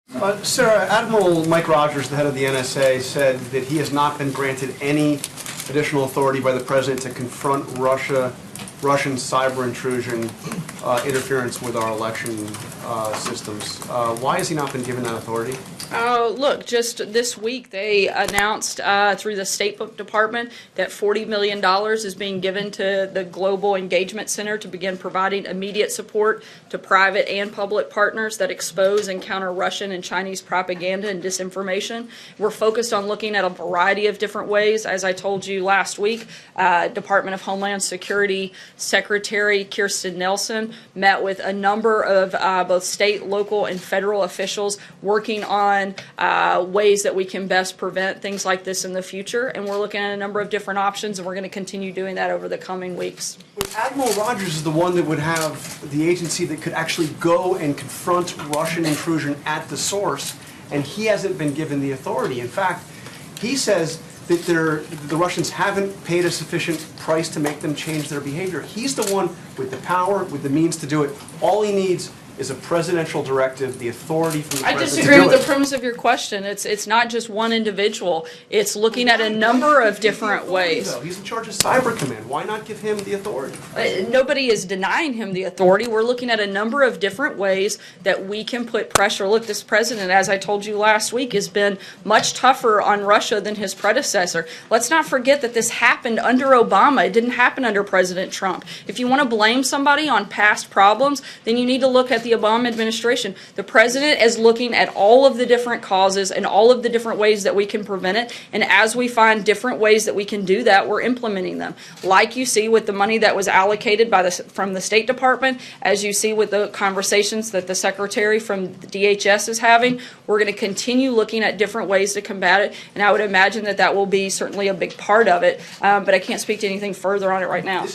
Sarah, Admiral Mike Rogers, the head of the NSA, said that he has not been granted any additional authority by the president to confront Russian cyber intrusion, interference with our election systems. Why has he not been given that authority? Look, just this week they announced through the State Department that $40 million is being given to the Global Engagement Center to begin providing immediate support to private and public partners that expose and counter Russian and Chinese propaganda and disinformation. We're focused on looking at a variety of different ways. As I told you last week, Department of Homeland Security Secretary Kirstjen Nielsen met with a number of both state, local, and federal officials working on ways that we can best prevent things like this in the future, and we're looking at a number of different options, and we're going to continue doing that over the coming weeks. But Admiral Rogers is the one that would have the agency that could actually go and confront Russian intrusion at the source, and he hasn't been given the authority. In fact, he says that the Russians haven't paid a sufficient price to make them change their behavior. He's the one with the power, with the means to do it. All he needs is a presidential directive, the authority from the president to do it. I disagree with the premise of your question. It's not just one individual. It's looking at a number of different ways. He's in charge of Cyber Command. Why not give him the authority? Nobody is denying him the authority. We're looking at a number of different ways that we can put pressure. Look, this president, as I told you last week, has been much tougher on Russia than his predecessor. Let's not forget that this happened under Obama. It didn't happen under President Trump. If you want to blame somebody on past problems, then you need to look at the Obama administration. The president is looking at all of the different causes and all of the different ways that we can prevent it, and as we find different ways that we can do that, we're implementing them. Like you see with the money that was allocated from the State Department, as you see with the conversations that the Secretary from the DHS is having, we're going to continue looking at different ways to combat it, and I would imagine that that will be certainly a big part of it, but I can't speak to anything further on it right now.